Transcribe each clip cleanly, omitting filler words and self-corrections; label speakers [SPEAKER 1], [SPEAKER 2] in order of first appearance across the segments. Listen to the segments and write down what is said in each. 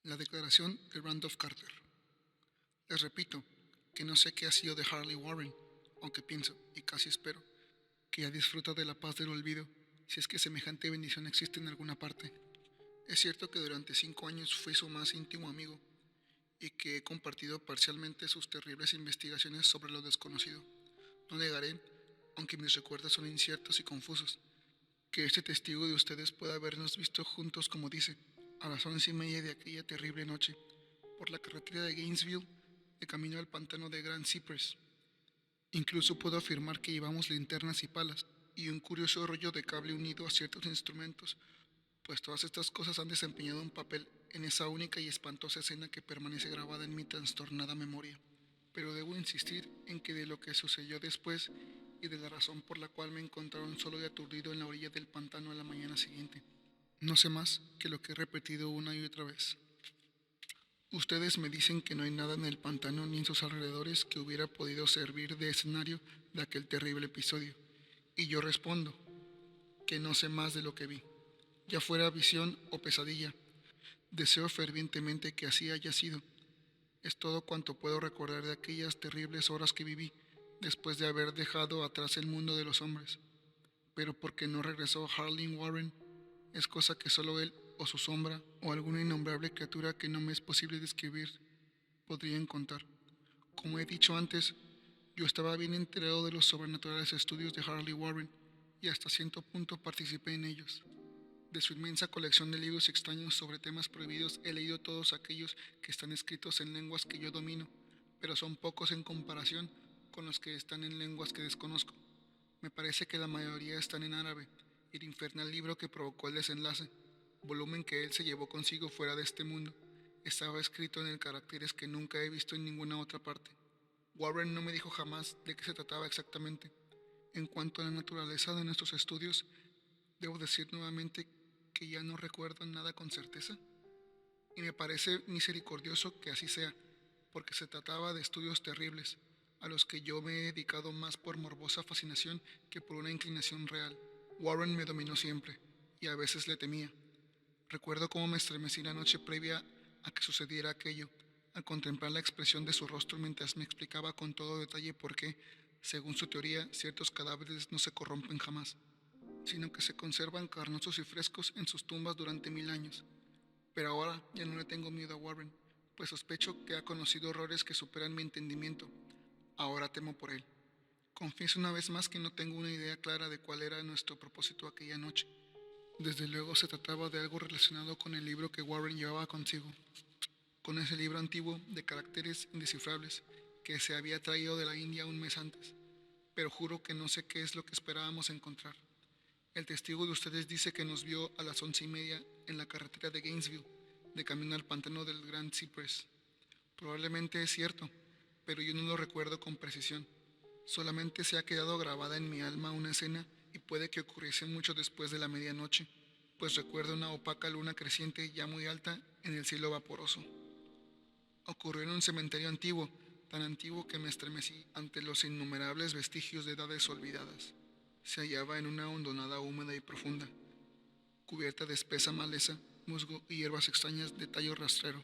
[SPEAKER 1] La declaración de Randolph Carter. Les repito que no sé qué ha sido de Harley Warren, aunque pienso, y casi espero, que ya disfruta de la paz del olvido, si es que semejante bendición existe en alguna parte. Es cierto que durante 5 años fui su más íntimo amigo, y que he compartido parcialmente sus terribles investigaciones sobre lo desconocido. No negaré, aunque mis recuerdos son inciertos y confusos, que este testigo de ustedes pueda habernos visto juntos como dice, a las 11:30 de aquella terrible noche, por la carretera de Gainesville, de camino al pantano de Grand Cypress. Incluso puedo afirmar que llevamos linternas y palas, y un curioso rollo de cable unido a ciertos instrumentos, pues todas estas cosas han desempeñado un papel en esa única y espantosa escena que permanece grabada en mi trastornada memoria. Pero debo insistir en que de lo que sucedió después y de la razón por la cual me encontraron solo y aturdido en la orilla del pantano a la mañana siguiente, no sé más que lo que he repetido una y otra vez. Ustedes me dicen que no hay nada en el pantano ni en sus alrededores que hubiera podido servir de escenario de aquel terrible episodio, y yo respondo que no sé más de lo que vi, ya fuera visión o pesadilla. Deseo fervientemente que así haya sido. Es todo cuanto puedo recordar de aquellas terribles horas que viví después de haber dejado atrás el mundo de los hombres. Pero porque no regresó Harlan Warren, es cosa que solo él o su sombra o alguna innombrable criatura que no me es posible describir podrían contar. Como he dicho antes, yo estaba bien enterado de los sobrenaturales estudios de Harley Warren y hasta cierto punto participé en ellos. De su inmensa colección de libros extraños sobre temas prohibidos he leído todos aquellos que están escritos en lenguas que yo domino, pero son pocos en comparación con los que están en lenguas que desconozco. Me parece que la mayoría están en árabe, y el infernal libro que provocó el desenlace, volumen que él se llevó consigo fuera de este mundo, estaba escrito en caracteres que nunca he visto en ninguna otra parte. Warren no me dijo jamás de qué se trataba exactamente. En cuanto a la naturaleza de nuestros estudios, debo decir nuevamente que ya no recuerdo nada con certeza, y me parece misericordioso que así sea, porque se trataba de estudios terribles, a los que yo me he dedicado más por morbosa fascinación que por una inclinación real. Warren me dominó siempre, y a veces le temía. Recuerdo cómo me estremecí la noche previa a que sucediera aquello, al contemplar la expresión de su rostro mientras me explicaba con todo detalle por qué, según su teoría, ciertos cadáveres no se corrompen jamás, sino que se conservan carnosos y frescos en sus tumbas durante 1000 años. Pero ahora ya no le tengo miedo a Warren, pues sospecho que ha conocido horrores que superan mi entendimiento. Ahora temo por él. Confieso una vez más que no tengo una idea clara de cuál era nuestro propósito aquella noche. Desde luego se trataba de algo relacionado con el libro que Warren llevaba consigo, con ese libro antiguo de caracteres indescifrables que se había traído de la India un mes antes, pero juro que no sé qué es lo que esperábamos encontrar. El testigo de ustedes dice que nos vio a las 11:30 en la carretera de Gainesville, de camino al pantano del Grand Cypress. Probablemente es cierto, pero yo no lo recuerdo con precisión. Solamente se ha quedado grabada en mi alma una escena y puede que ocurriese mucho después de la medianoche, pues recuerdo una opaca luna creciente ya muy alta en el cielo vaporoso. Ocurrió en un cementerio antiguo, tan antiguo que me estremecí ante los innumerables vestigios de edades olvidadas. Se hallaba en una hondonada húmeda y profunda, cubierta de espesa maleza, musgo y hierbas extrañas de tallo rastrero,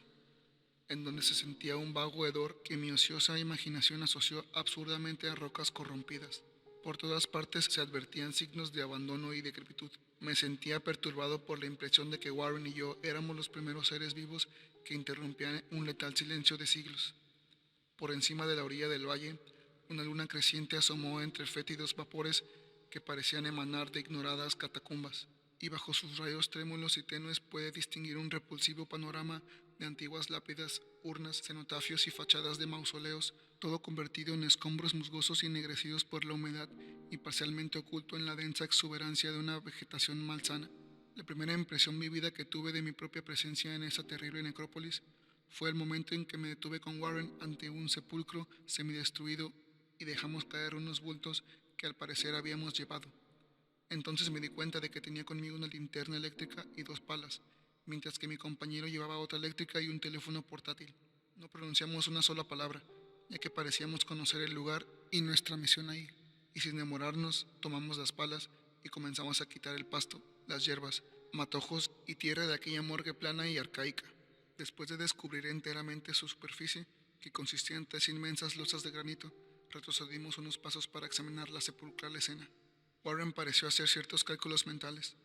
[SPEAKER 1] en donde se sentía un vago hedor que mi ociosa imaginación asoció absurdamente a rocas corrompidas. Por todas partes se advertían signos de abandono y decrepitud. Me sentía perturbado por la impresión de que Warren y yo éramos los primeros seres vivos que interrumpían un letal silencio de siglos. Por encima de la orilla del valle, una luna creciente asomó entre fétidos vapores que parecían emanar de ignoradas catacumbas, y bajo sus rayos trémulos y tenues puede distinguir un repulsivo panorama de antiguas lápidas, urnas, cenotafios y fachadas de mausoleos, todo convertido en escombros musgosos y ennegrecidos por la humedad y parcialmente oculto en la densa exuberancia de una vegetación malsana. La primera impresión vivida que tuve de mi propia presencia en esa terrible necrópolis fue el momento en que me detuve con Warren ante un sepulcro semidestruido y dejamos caer unos bultos que al parecer habíamos llevado. Entonces me di cuenta de que tenía conmigo una linterna eléctrica y 2 palas, mientras que mi compañero llevaba otra eléctrica y un teléfono portátil. No pronunciamos una sola palabra, ya que parecíamos conocer el lugar y nuestra misión ahí, y sin demorarnos tomamos las palas y comenzamos a quitar el pasto, las hierbas, matojos y tierra de aquella morgue plana y arcaica. Después de descubrir enteramente su superficie, que consistía en 3 inmensas losas de granito, retrocedimos unos pasos para examinar la sepulcral escena. Warren pareció hacer ciertos cálculos mentales.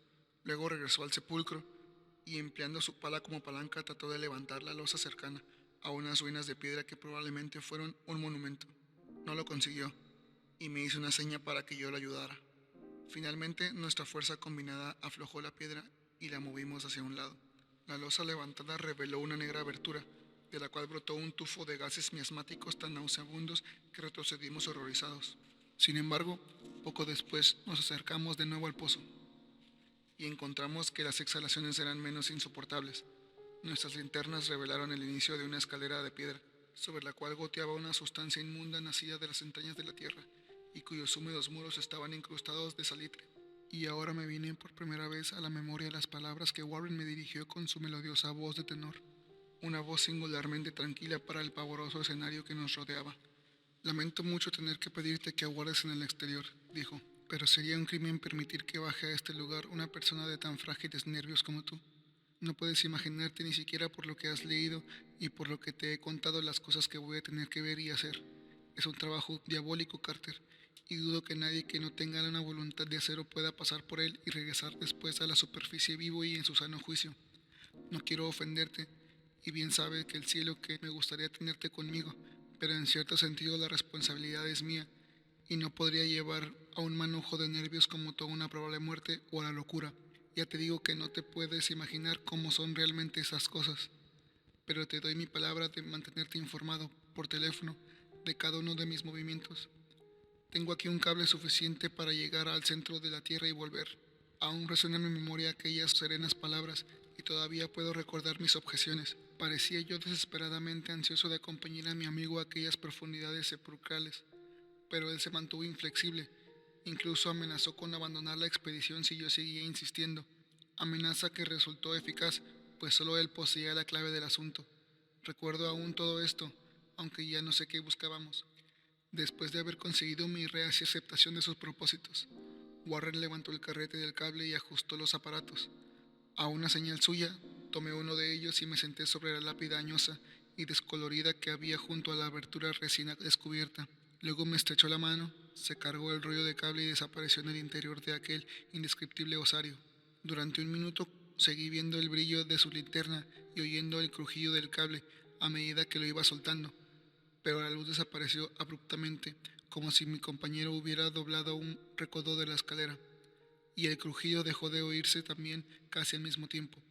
[SPEAKER 1] Luego regresó al sepulcro y, empleando su pala como palanca, trató de levantar la losa cercana a unas ruinas de piedra que probablemente fueron un monumento. No lo consiguió, y me hizo una seña para que yo lo ayudara. Finalmente, nuestra fuerza combinada aflojó la piedra y la movimos hacia un lado. La losa levantada reveló una negra abertura, de la cual brotó un tufo de gases miasmáticos tan nauseabundos que retrocedimos horrorizados. Sin embargo, poco después nos acercamos de nuevo al pozo y encontramos que las exhalaciones eran menos insoportables. Nuestras linternas revelaron el inicio de una escalera de piedra, sobre la cual goteaba una sustancia inmunda nacida de las entrañas de la tierra, y cuyos húmedos muros estaban incrustados de salitre. Y ahora me vienen por primera vez a la memoria las palabras que Warren me dirigió con su melodiosa voz de tenor, una voz singularmente tranquila para el pavoroso escenario que nos rodeaba. Lamento mucho tener que pedirte que aguardes en el exterior, dijo, pero sería un crimen permitir que baje a este lugar una persona de tan frágiles nervios como tú. No puedes imaginarte ni siquiera por lo que has leído y por lo que te he contado las cosas que voy a tener que ver y hacer. Es un trabajo diabólico, Carter, y dudo que nadie que no tenga una voluntad de acero pueda pasar por él y regresar después a la superficie vivo y en su sano juicio. No quiero ofenderte, y bien sabes que el cielo que me gustaría tenerte conmigo, pero en cierto sentido la responsabilidad es mía, y no podría llevar a un manojo de nervios como toda una probable muerte o a la locura. Ya te digo que no te puedes imaginar cómo son realmente esas cosas, pero te doy mi palabra de mantenerte informado por teléfono de cada uno de mis movimientos. Tengo aquí un cable suficiente para llegar al centro de la Tierra y volver. Aún resuenan en mi memoria aquellas serenas palabras y todavía puedo recordar mis objeciones. Parecía yo desesperadamente ansioso de acompañar a mi amigo a aquellas profundidades sepulcrales, pero él se mantuvo inflexible. Incluso amenazó con abandonar la expedición si yo seguía insistiendo. Amenaza que resultó eficaz, pues solo él poseía la clave del asunto. Recuerdo aún todo esto, aunque ya no sé qué buscábamos. Después de haber conseguido mi reacia aceptación de sus propósitos, Warren levantó el carrete del cable y ajustó los aparatos. A una señal suya, tomé uno de ellos y me senté sobre la lápida añosa y descolorida que había junto a la abertura recién descubierta. Luego me estrechó la mano, se cargó el rollo de cable y desapareció en el interior de aquel indescriptible osario. Durante un minuto seguí viendo el brillo de su linterna y oyendo el crujido del cable a medida que lo iba soltando, pero la luz desapareció abruptamente, como si mi compañero hubiera doblado un recodo de la escalera, y el crujido dejó de oírse también casi al mismo tiempo.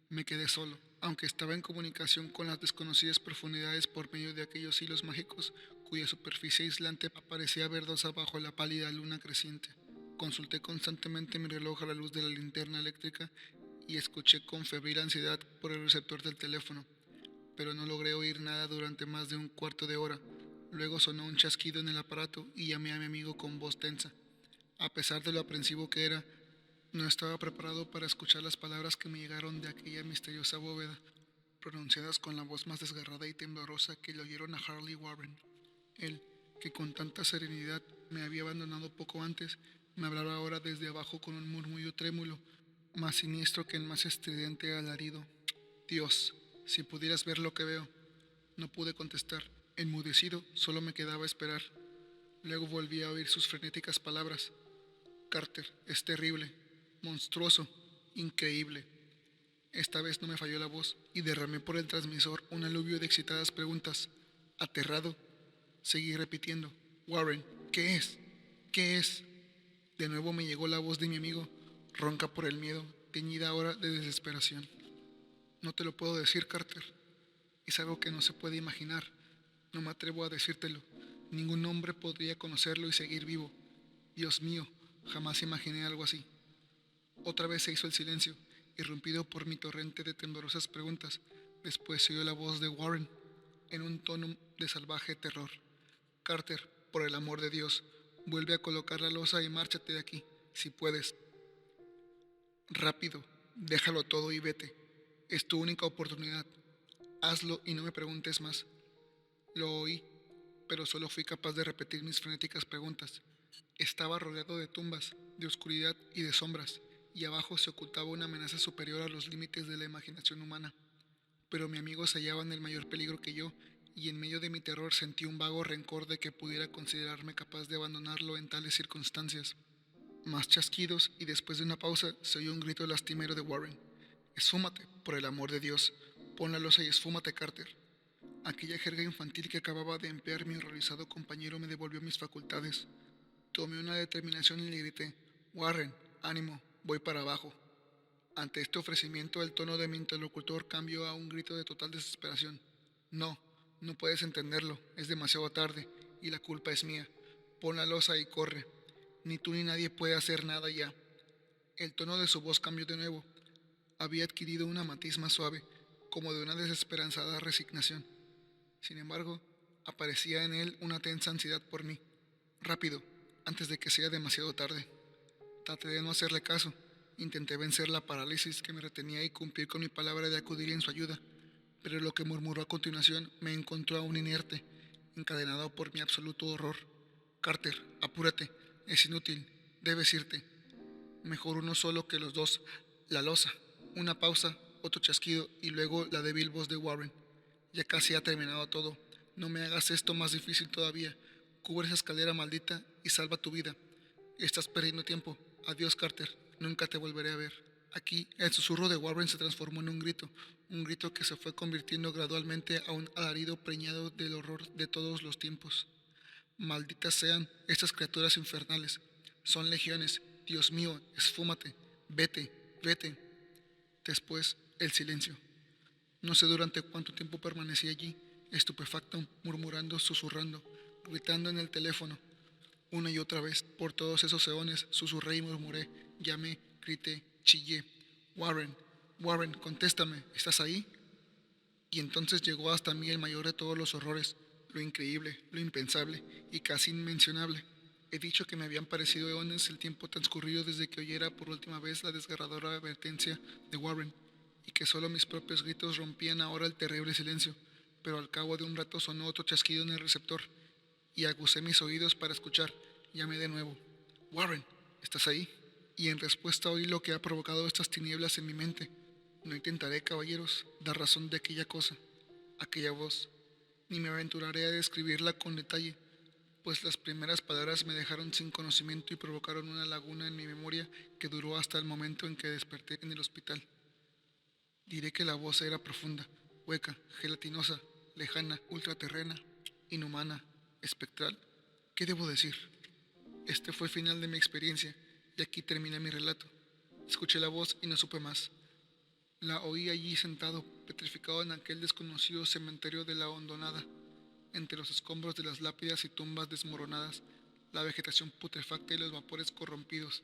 [SPEAKER 1] Me quedé solo, aunque estaba en comunicación con las desconocidas profundidades por medio de aquellos hilos mágicos cuya superficie aislante aparecía verdosa bajo la pálida luna creciente. Consulté constantemente mi reloj a la luz de la linterna eléctrica y escuché con febril ansiedad por el receptor del teléfono, pero no logré oír nada durante más de un cuarto de hora. Luego sonó un chasquido en el aparato y llamé a mi amigo con voz tensa. A pesar de lo aprensivo que era, no estaba preparado para escuchar las palabras que me llegaron de aquella misteriosa bóveda, pronunciadas con la voz más desgarrada y temblorosa que le oyeron a Harley Warren. Él, que con tanta serenidad me había abandonado poco antes, me hablaba ahora desde abajo con un murmullo trémulo, más siniestro que el más estridente alarido. Dios, si pudieras ver lo que veo. No pude contestar. Enmudecido, solo me quedaba esperar. Luego volví a oír sus frenéticas palabras. Carter, es terrible, monstruoso, increíble. Esta vez no me falló la voz y derramé por el transmisor un aluvio de excitadas preguntas. Aterrado, seguí repitiendo. Warren, ¿qué es? ¿Qué es? De nuevo me llegó la voz de mi amigo, ronca por el miedo, teñida ahora de desesperación. No te lo puedo decir, Carter. Es algo que no se puede imaginar. No me atrevo a decírtelo. Ningún hombre podría conocerlo y seguir vivo. Dios mío, jamás imaginé algo así. Otra vez se hizo el silencio, irrumpido por mi torrente de temblorosas preguntas. Después se oyó la voz de Warren, en un tono de salvaje terror. Carter, por el amor de Dios, vuelve a colocar la losa y márchate de aquí, si puedes. Rápido, déjalo todo y vete. Es tu única oportunidad. Hazlo y no me preguntes más. Lo oí, pero solo fui capaz de repetir mis frenéticas preguntas. Estaba rodeado de tumbas, de oscuridad y de sombras, y abajo se ocultaba una amenaza superior a los límites de la imaginación humana. pero mi amigo se hallaba en el mayor peligro que yo, y en medio de mi terror sentí un vago rencor de que pudiera considerarme capaz de abandonarlo en tales circunstancias. Más chasquidos, y después de una pausa se oyó un grito lastimero de Warren. Esfúmate, por el amor de Dios. Pon la losa y esfúmate, Carter. Aquella jerga infantil que acababa de emplear mi horrorizado compañero me devolvió mis facultades. Tomé una determinación y le grité: Warren, ánimo, voy para abajo. Ante este ofrecimiento, el tono de mi interlocutor cambió a un grito de total desesperación. No, no puedes entenderlo, es demasiado tarde, y la culpa es mía. Pon la losa y corre. Ni tú ni nadie puede hacer nada ya. El tono de su voz cambió de nuevo. Había adquirido una matiz más suave, como de una desesperanzada resignación. Sin embargo, aparecía en él una tensa ansiedad por mí. Rápido, antes de que sea demasiado tarde. Traté de no hacerle caso. Intenté vencer la parálisis que me retenía y cumplir con mi palabra de acudir en su ayuda, pero lo que murmuró a continuación me encontró aún inerte, encadenado por mi absoluto horror. Carter, apúrate, es inútil, debes irte. Mejor uno solo que los dos. La losa. Una pausa, otro chasquido y luego la débil voz de Warren. Ya casi ha terminado todo. No me hagas esto más difícil todavía. Cubre esa escalera maldita y salva tu vida. Estás perdiendo tiempo. Adiós, Carter. Nunca te volveré a ver. Aquí, el susurro de Warren se transformó en un grito que se fue convirtiendo gradualmente a un alarido preñado del horror de todos los tiempos. Malditas sean estas criaturas infernales. Son legiones. Dios mío, esfúmate. Vete, vete. Después, el silencio. No sé durante cuánto tiempo permanecí allí, estupefacto, murmurando, susurrando, gritando en el teléfono. Una y otra vez, por todos esos eones, susurré y murmuré, llamé, grité, chillé. Warren, Warren, contéstame, ¿estás ahí? Y entonces llegó hasta mí el mayor de todos los horrores, lo increíble, lo impensable y casi inmencionable. He dicho que me habían parecido eones el tiempo transcurrido desde que oyera por última vez la desgarradora advertencia de Warren, y que solo mis propios gritos rompían ahora el terrible silencio, pero al cabo de un rato sonó otro chasquido en el receptor, y aguzé mis oídos para escuchar. Llamé de nuevo. Warren, ¿estás ahí? Y en respuesta oí lo que ha provocado estas tinieblas en mi mente. No intentaré, caballeros, dar razón de aquella cosa, aquella voz, ni me aventuraré a describirla con detalle, pues las primeras palabras me dejaron sin conocimiento y provocaron una laguna en mi memoria que duró hasta el momento en que desperté en el hospital. Diré que la voz era profunda, hueca, gelatinosa, lejana, ultraterrena, inhumana, espectral. ¿Qué debo decir? Este fue el final de mi experiencia, y aquí termina mi relato. Escuché la voz y no supe más. La oí allí sentado, petrificado en aquel desconocido cementerio de la hondonada, entre los escombros de las lápidas y tumbas desmoronadas, la vegetación putrefacta y los vapores corrompidos.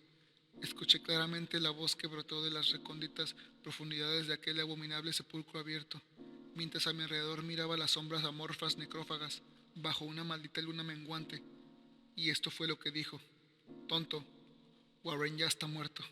[SPEAKER 1] Escuché claramente la voz que brotó de las recónditas profundidades de aquel abominable sepulcro abierto, mientras a mi alrededor miraba las sombras amorfas necrófagas, bajo una maldita luna menguante. Y esto fue lo que dijo: tonto, Warren ya está muerto.